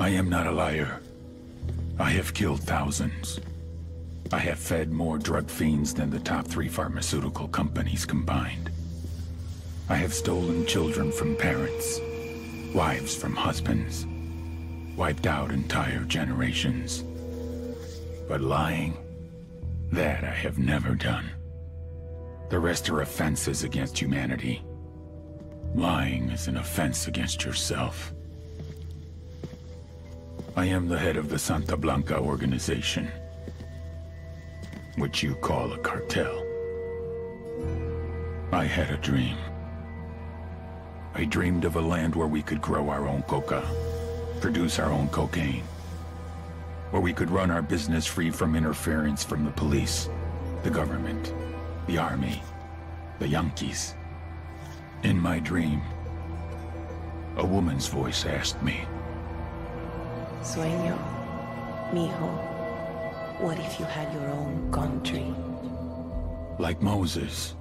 I am not a liar. I have killed thousands. I have fed more drug fiends than the top 3 pharmaceutical companies combined. I have stolen children from parents, wives from husbands, wiped out entire generations. But lying, that I have never done. The rest are offenses against humanity. Lying is an offense against yourself. I am the head of the Santa Blanca organization, which you call a cartel. I had a dream. I dreamed of a land where we could grow our own coca, produce our own cocaine, where we could run our business free from interference from the police, the government, the army, the Yankees. In my dream, a woman's voice asked me, Sueño, mijo, what if you had your own country? Like Moses,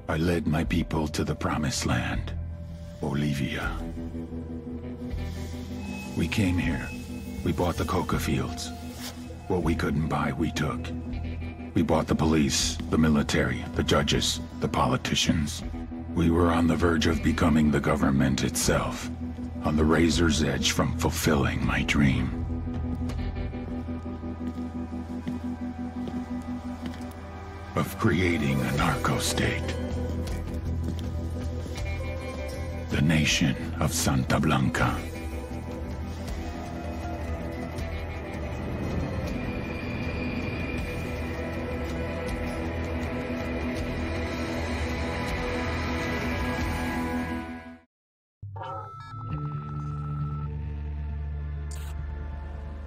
I led my people to the promised land, Bolivia. We came here. We bought the coca fields. What we couldn't buy, we took. We bought the police, the military, the judges, the politicians. We were on the verge of becoming the government itself, on the razor's edge from fulfilling my dream. Of creating a narco-state. The nation of Santa Blanca.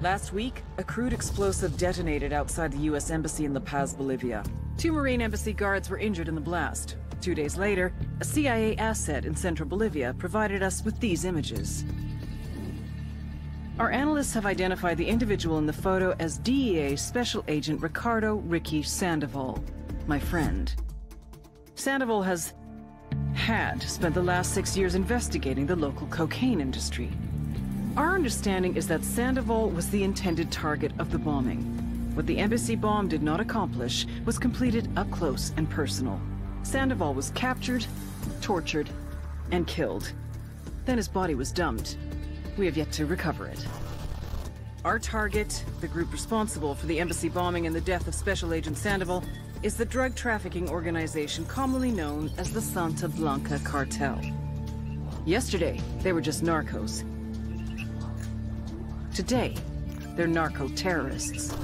Last week, a crude explosive detonated outside the U.S. Embassy in La Paz, Bolivia. 2 Marine Embassy guards were injured in the blast. 2 days later, a CIA asset in central Bolivia provided us with these images. Our analysts have identified the individual in the photo as DEA Special Agent Ricardo Ricky Sandoval, my friend. Sandoval had spent the last 6 years investigating the local cocaine industry. Our understanding is that Sandoval was the intended target of the bombing. What the embassy bomb did not accomplish was completed up close and personal. Sandoval was captured, tortured, and killed. Then his body was dumped. We have yet to recover it. Our target, the group responsible for the embassy bombing and the death of Special Agent Sandoval, is the drug trafficking organization commonly known as the Santa Blanca Cartel. Yesterday, they were just narcos. Today, they're narco-terrorists.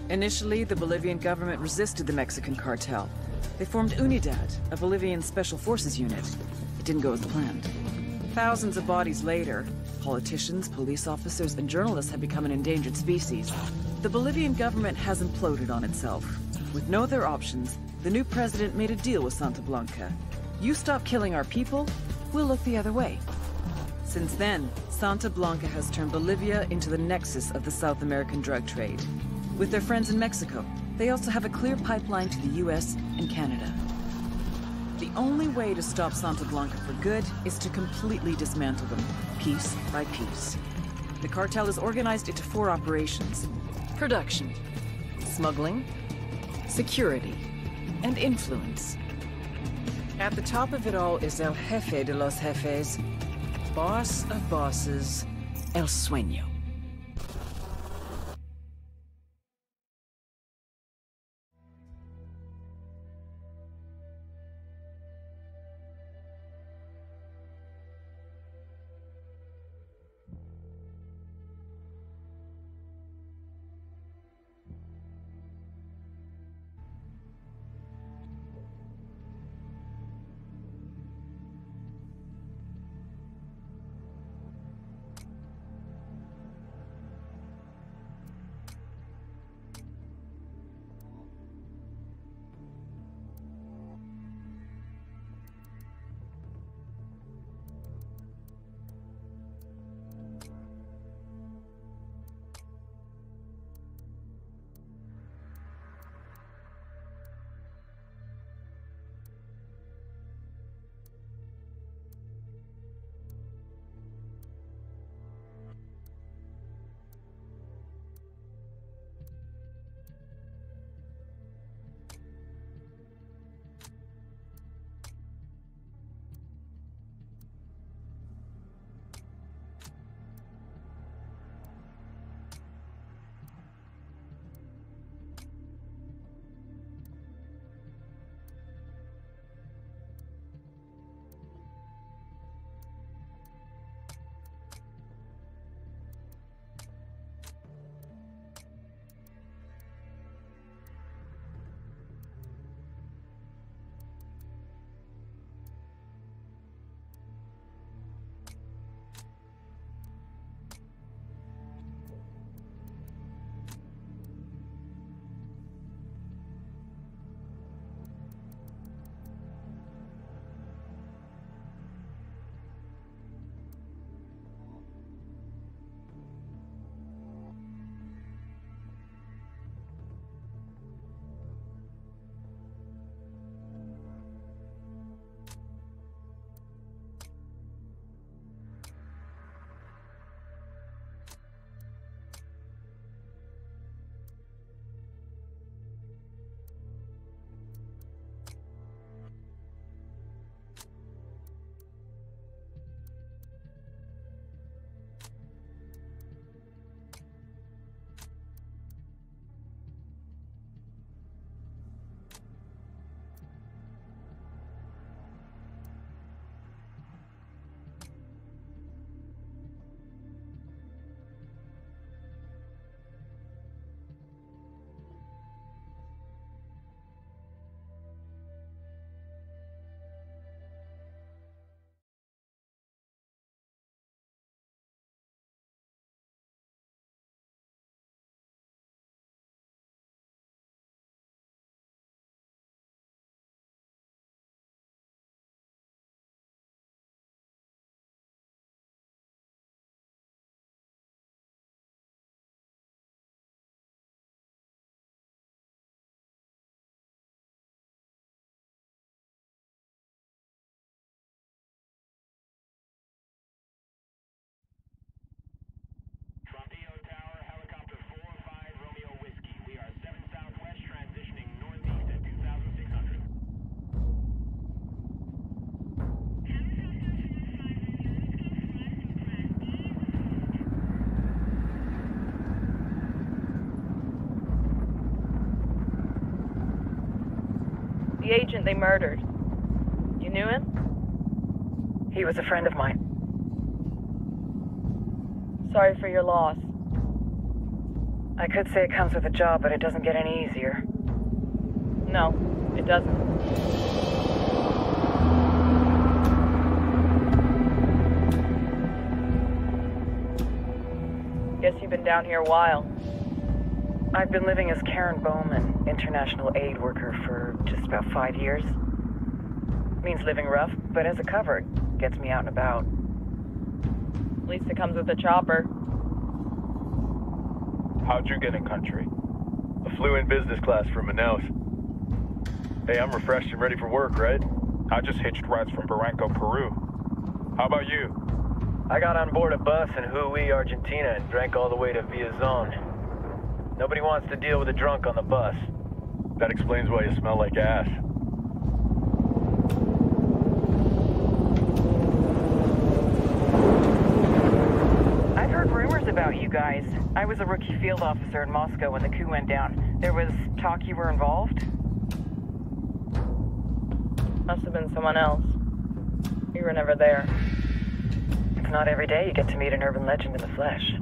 Initially, the Bolivian government resisted the Mexican cartel. They formed Unidad, a Bolivian special forces unit. It didn't go as planned. Thousands of bodies later, politicians, police officers, and journalists have become an endangered species. The Bolivian government has imploded on itself. With no other options, the new president made a deal with Santa Blanca. You stop killing our people, we'll look the other way. Since then, Santa Blanca has turned Bolivia into the nexus of the South American drug trade. With their friends in Mexico, they also have a clear pipeline to the US and Canada. The only way to stop Santa Blanca for good is to completely dismantle them, piece by piece. The cartel is organized into 4 operations: production, smuggling, security, and influence. At the top of it all is El Jefe de los Jefes, boss of bosses, El Sueño. The agent they murdered. You knew him? He was a friend of mine. Sorry for your loss. I could say it comes with a job, but it doesn't get any easier. No, it doesn't. Guess you've been down here a while. I've been living as Karen Bowman, international aid worker, for just about 5 years. Means living rough, but as a cover, gets me out and about. At least it comes with a chopper. How'd you get in country? I flew in business class from Manaus. Hey, I'm refreshed and ready for work, right? I just hitched rides from Barranco, Peru. How about you? I got on board a bus in Jujuy, Argentina, and drank all the way to Villazon. Nobody wants to deal with a drunk on the bus. That explains why you smell like ass. I've heard rumors about you guys. I was a rookie field officer in Moscow when the coup went down. There was talk you were involved? Must have been someone else. You were never there. It's not every day you get to meet an urban legend in the flesh.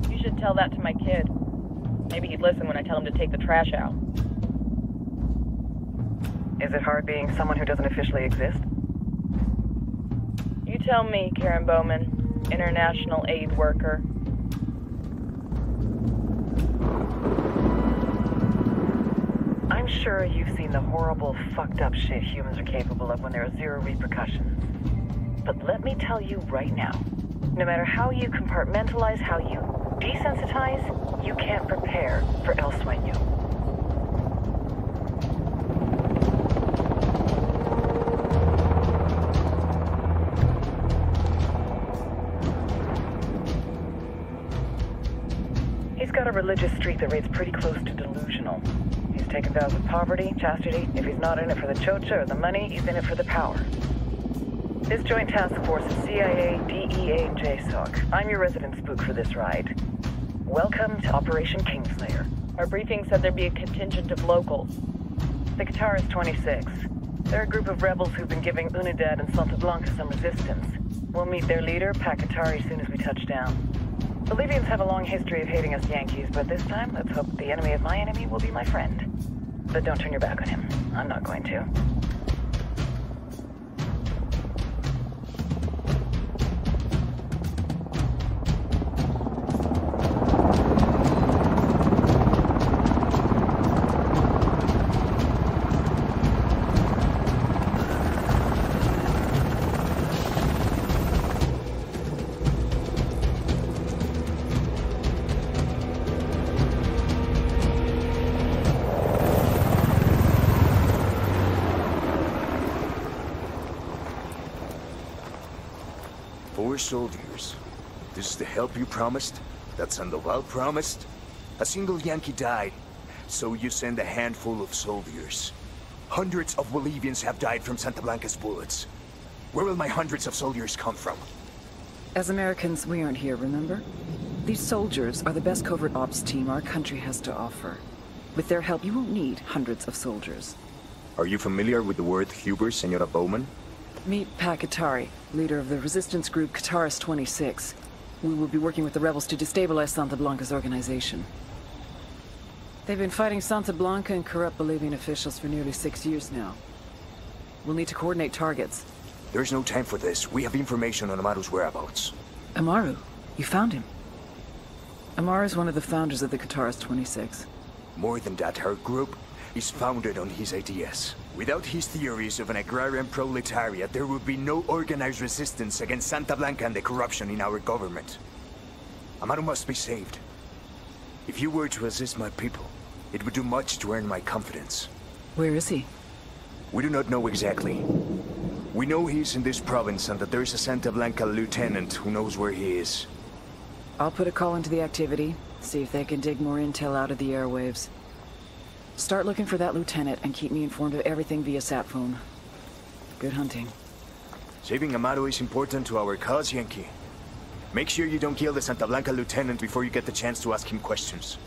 You should tell that to my kid. Maybe he'd listen when I tell him to take the trash out. Is it hard being someone who doesn't officially exist? You tell me, Karen Bowman, international aid worker. I'm sure you've seen the horrible, fucked up shit humans are capable of when there are zero repercussions. But let me tell you right now, no matter how you compartmentalize, how you desensitize, you can't prepare for El Sueño. He's got a religious streak that rates pretty close to delusional. He's taken vows of poverty, chastity. If he's not in it for the chocha or the money, he's in it for the power. This joint task force is CIA, DEA, and JSOC. I'm your resident spook for this ride. Welcome to Operation Kingslayer. Our briefing said there'd be a contingent of locals. The Qatar is 26. They're a group of rebels who've been giving Unidad and Santa Blanca some resistance. We'll meet their leader, Pakatari, as soon as we touch down. Bolivians have a long history of hating us Yankees, but this time, let's hope the enemy of my enemy will be my friend. But don't turn your back on him. I'm not going to. Soldiers. This is the help you promised? That Sandoval promised? A single Yankee died, so you send a handful of soldiers. Hundreds of Bolivians have died from Santa Blanca's bullets. Where will my hundreds of soldiers come from? As Americans, we aren't here, remember? These soldiers are the best covert ops team our country has to offer. With their help, you won't need hundreds of soldiers. Are you familiar with the word Huber, Senora Bowman? Meet Pakatari, leader of the resistance group Qatar's 26. We will be working with the rebels to destabilize Santa Blanca's organization. They've been fighting Santa Blanca and corrupt Bolivian officials for nearly 6 years now. We'll need to coordinate targets. There's no time for this. We have information on Amaru's whereabouts. Amaru? You found him? Amaru is one of the founders of the Qatar's 26. More than that, her group is founded on his ideas. Without his theories of an agrarian proletariat, there would be no organized resistance against Santa Blanca and the corruption in our government. Amaru must be saved. If you were to assist my people, it would do much to earn my confidence. Where is he? We do not know exactly. We know he's in this province and that there is a Santa Blanca lieutenant who knows where he is. I'll put a call into the activity, see if they can dig more intel out of the airwaves. Start looking for that lieutenant and keep me informed of everything via sat phone. Good hunting. Saving Amaru is important to our cause, Yankee. Make sure you don't kill the Santa Blanca lieutenant before you get the chance to ask him questions.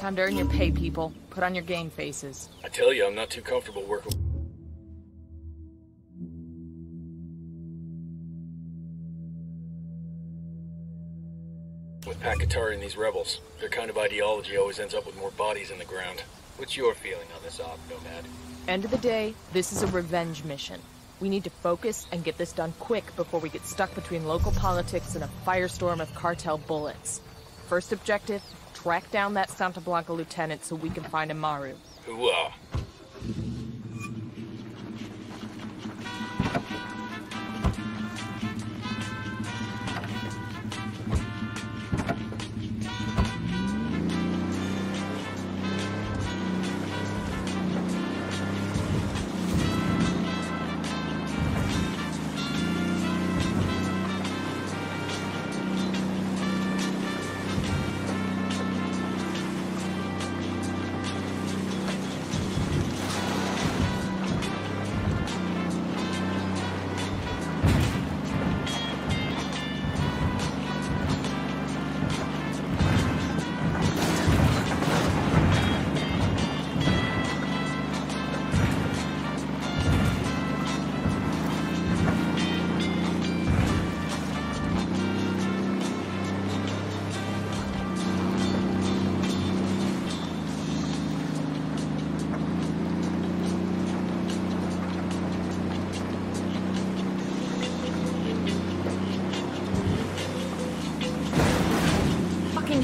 Time to earn your pay, people. Put on your game faces. I tell you, I'm not too comfortable working with Pakatari and these rebels. Their kind of ideology always ends up with more bodies in the ground. What's your feeling on this op, Nomad? End of the day, this is a revenge mission. We need to focus and get this done quick before we get stuck between local politics and a firestorm of cartel bullets. First objective, track down that Santa Blanca lieutenant so we can find Amaru. Hooah.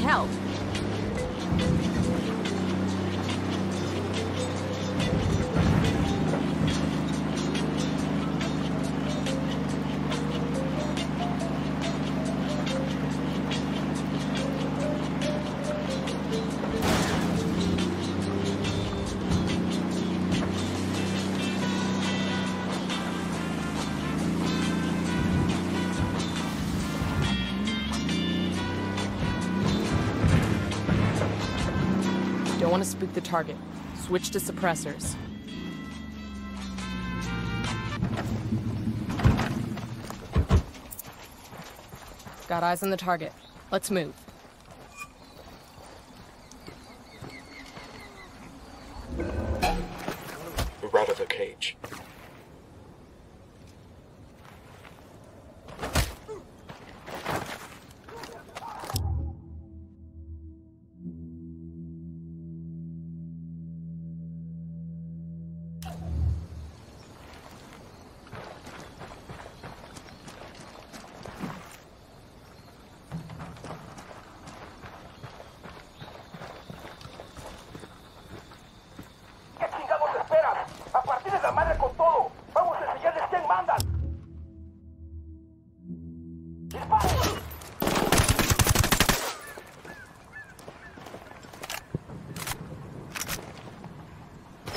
Help. Don't want to spook the target. Switch to suppressors. Got eyes on the target. Let's move. We're out of the cage.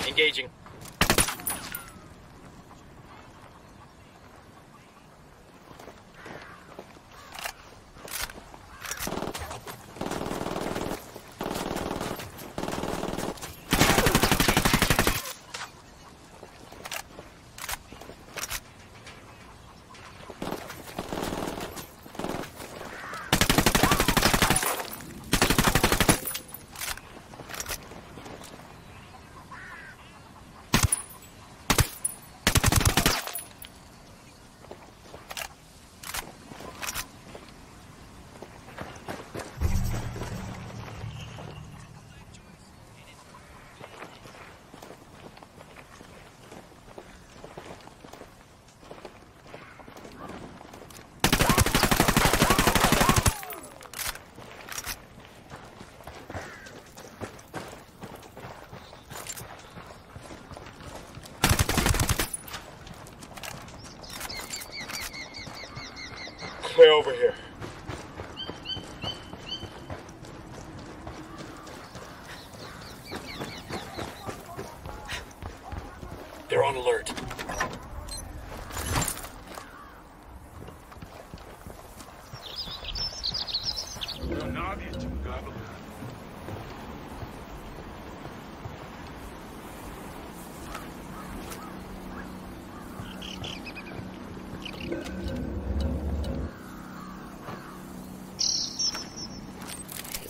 Engaging. Clear over here. They're on alert.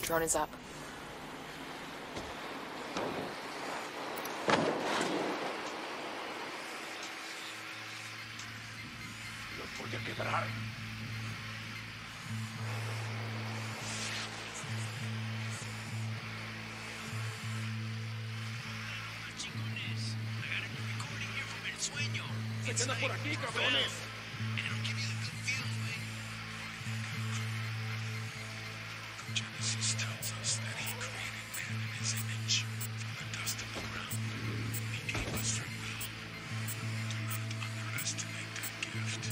Drone is up. Se quedan por aquí, cabrones. Genesis tells us that he created man in his image from the dust of the ground. He gave us free will. Do not underestimate that gift.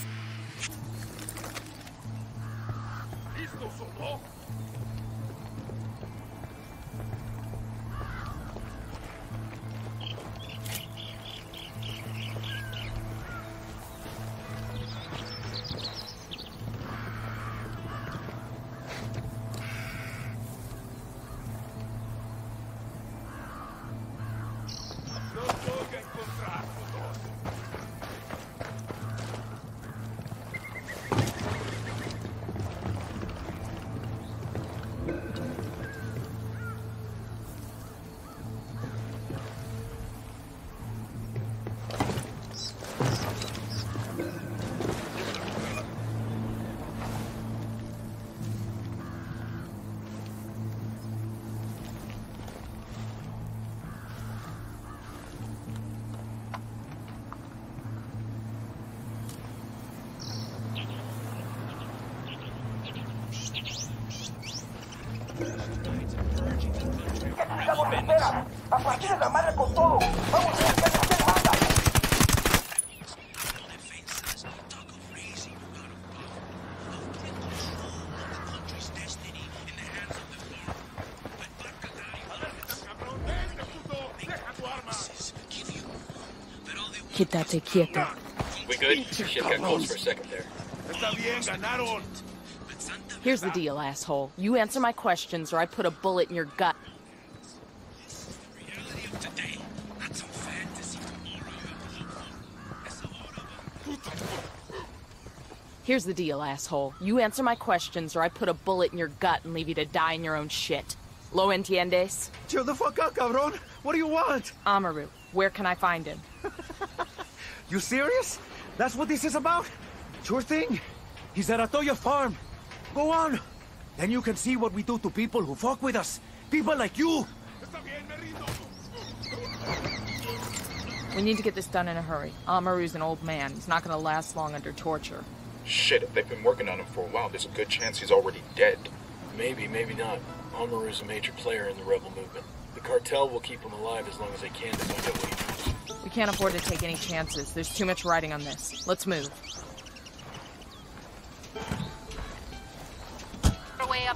¿Listos o no? ¡A partir de la madre con todo! ¡Vamos a ver qué pasa! Quítate quieto. We good? Shit got close for a second there. Here's the deal, asshole. You answer my questions or I put a bullet in your gut. Here's the deal, asshole. You answer my questions or I put a bullet in your gut and leave you to die in your own shit. ¿Lo entiendes? Chill the fuck out, cabrón. What do you want? Amaru, where can I find him? You serious? That's what this is about? Sure thing. He's at Atoya Farm. Go on. Then you can see what we do to people who fuck with us. People like you. We need to get this done in a hurry. Amaru's an old man. He's not gonna last long under torture. Shit, if they've been working on him for a while, there's a good chance he's already dead. Maybe, maybe not. Amaru's a major player in the rebel movement. The cartel will keep him alive as long as they can to find out what he knows. We can't afford to take any chances. There's too much riding on this. Let's move.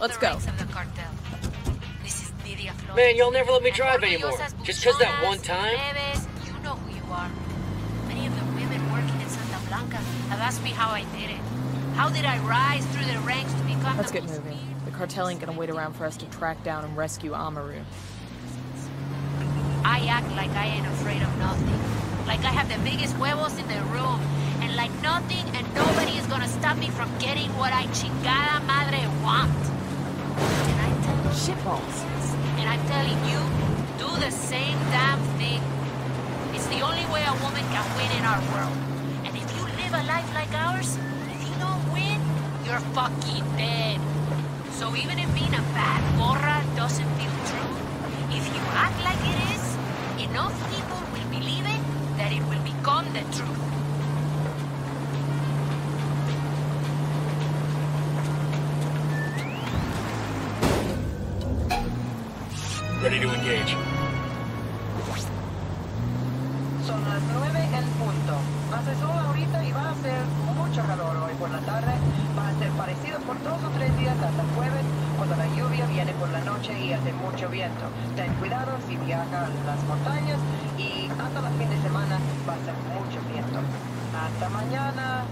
Let's go. Man, y'all never let me drive anymore. Just 'cause that one time? You know who you are. Many of the women working in Santa Blanca have asked me how I did it. How did I rise through the ranks to become Let's get moving. The cartel ain't gonna wait around for us to track down and rescue Amaru. I act like I ain't afraid of nothing. Like I have the biggest huevos in the room. And like nothing and nobody is gonna stop me from getting what I chingada madre want. And I tell you, shitballs. And I'm telling you, do the same damn thing. It's the only way a woman can win in our world. And if you live a life like ours, if you don't win, you're fucking dead. So even if being a bad morra doesn't feel true, if you act like it is, enough people will believe it that it will become the truth. Ready to engage. Son las 9 en punto. Hace sol ahorita y va a ser mucho calor hoy por la tarde. Va a ser parecido por 2 o 3 días hasta el jueves, cuando la lluvia viene por la noche y hace mucho viento. Ten cuidado si viaja a las montañas y hasta el fin de semana va a ser mucho viento. Hasta mañana.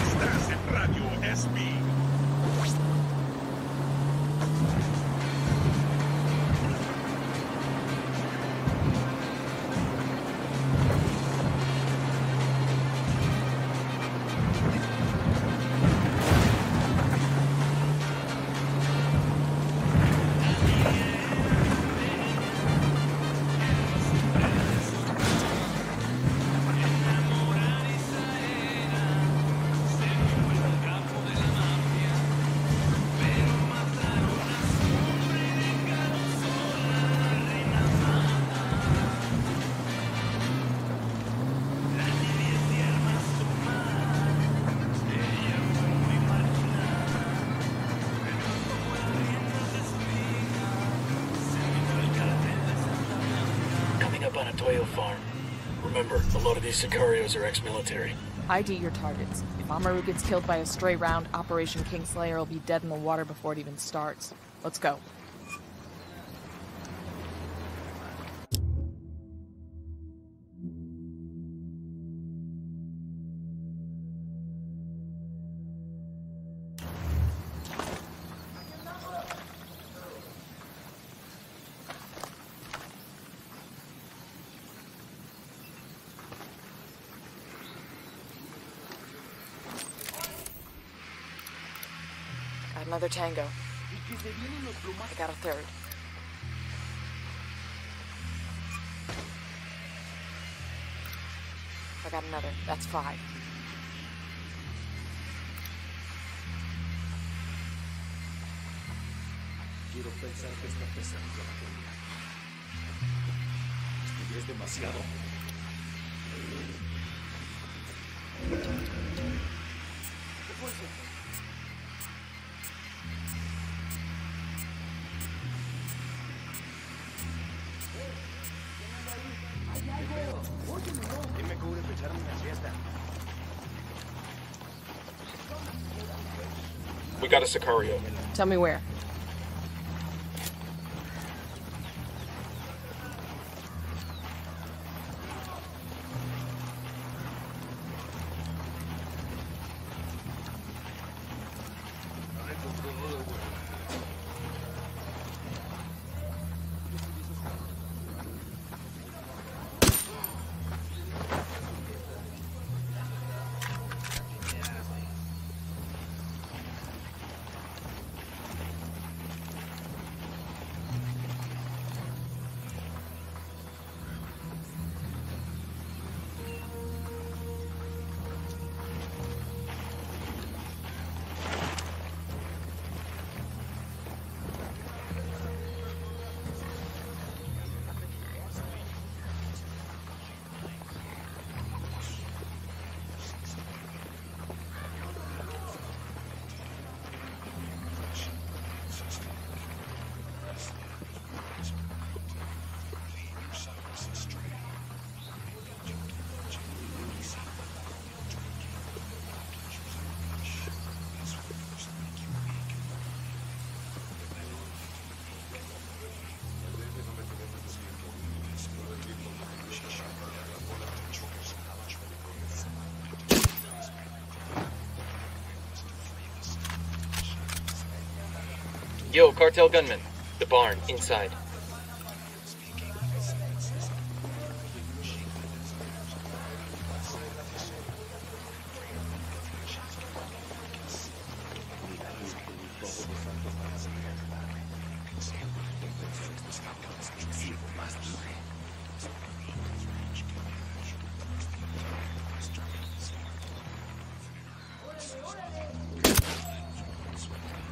Estás en Radio SB. Remember, a lot of these Sicarios are ex-military. ID your targets. If Amaru gets killed by a stray round, Operation Kingslayer will be dead in the water before it even starts. Let's go. Another tango. I got a third. I got another. That's 5. Quiero pensar que esta pesadilla la tenía. Esto es demasiado. ¿Qué fue eso? Dime cómo empezar una siesta. We got a Sicario. Tell me where. Yo, cartel gunman. The barn, inside.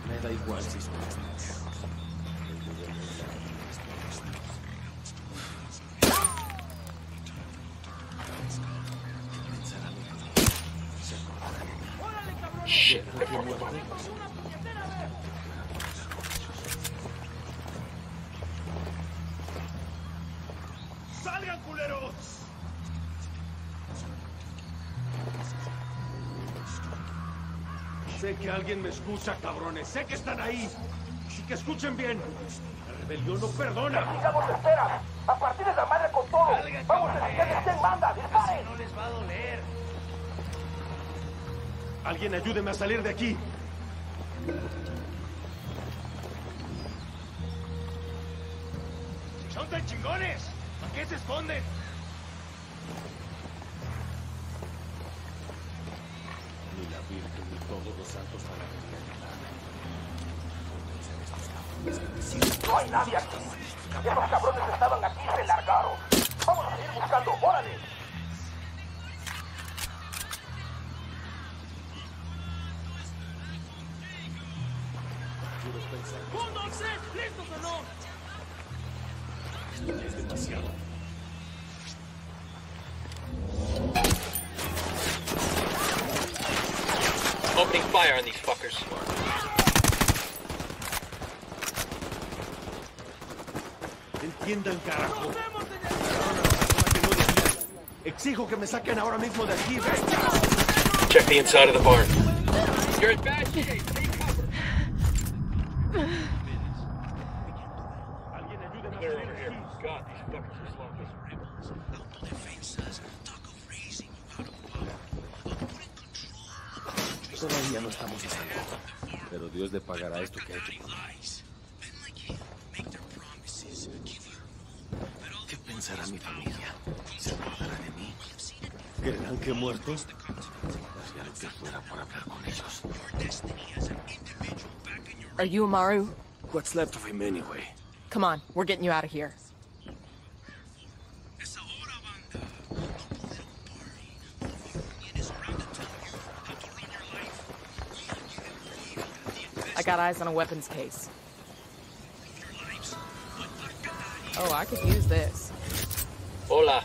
Me da igual si son Shit, I fucked up. ¡Salgan, culeros! Sé que alguien me escucha, cabrones. Sé que están ahí. Así que escuchen bien. La rebelión no perdona. ¡Sigamos de espera! ¡A partir de la madre con todo! ¡Vamos a iniciar quién manda! ¡Disparen! No les va a doler. Alguien ayúdeme a salir de aquí. ¡Son tan chingones! ¿A qué se esconden? Ni la Virgen ni todos los santos van a venir. ¡No hay nadie aquí! ¡Esos cabrones estaban aquí y se largaron! ¡Vamos a seguir buscando! ¡Órale! ¡1, 2, 3! ¿Listos o no? Esto ya es demasiado. Opening fire on these fuckers. Entiendan, carajo. Exijo que me saquen ahora mismo de aquí. Check the inside of the barn. You're in bad shape. Take cover. They're over here. God, these fuckers are sloppy. Todavía no estamos a salvo. Pero Dios le pagará esto que ha hecho. ¿Qué pensará mi familia? ¿Se acordará de mí? ¿Creerán que he muerto? Haría lo que fuera por hablar con ellos. Are you Amaru? What's left of him anyway? Come on, we're getting you out of here. I got eyes on a weapons case. Oh, I could use this. Hola.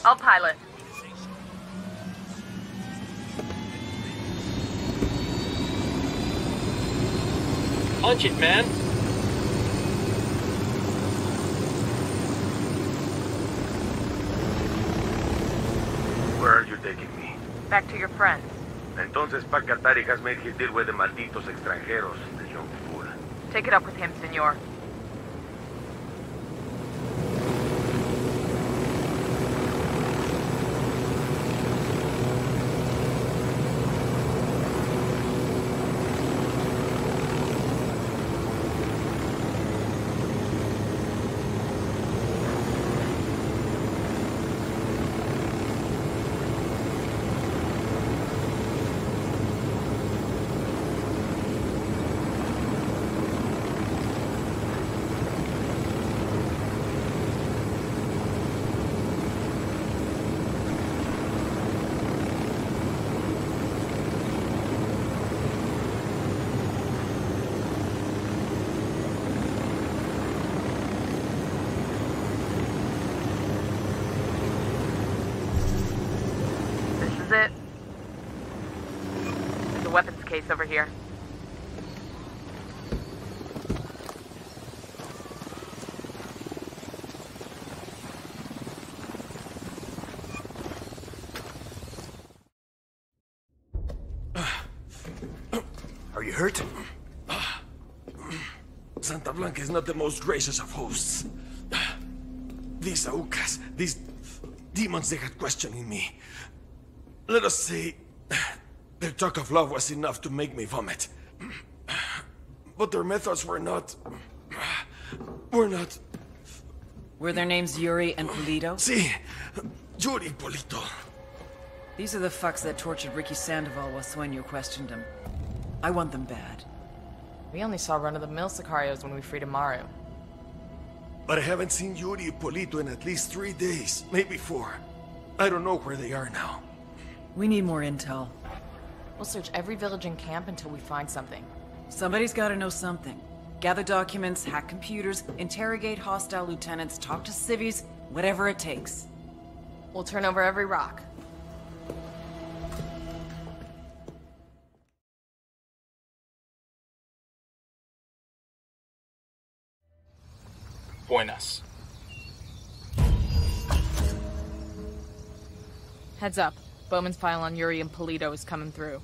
I'll pilot. Punch it, man. Where are you taking me? Back to your friends. Entonces, pack atar y hazme el deal with de malditos extranjeros, the young fool. Take it up with him, senor. It. There's a weapons case over here. Are you hurt? Santa Blanca is not the most gracious of hosts. These Aucas, these demons they had questioning me. Let us say, their talk of love was enough to make me vomit. But their methods were not... Were their names Yuri and Polito? Si, Yuri Polito. These are the fucks that tortured Ricky Sandoval while Sueño questioned him. I want them bad. We only saw run-of-the-mill Sicarios when we freed Amaru. But I haven't seen Yuri Polito in at least 3 days, maybe 4. I don't know where they are now. We need more intel. We'll search every village and camp until we find something. Somebody's gotta know something. Gather documents, hack computers, interrogate hostile lieutenants, talk to civvies, whatever it takes. We'll turn over every rock. Buenas. Heads up. Bowman's file on Yuri and Polito is coming through.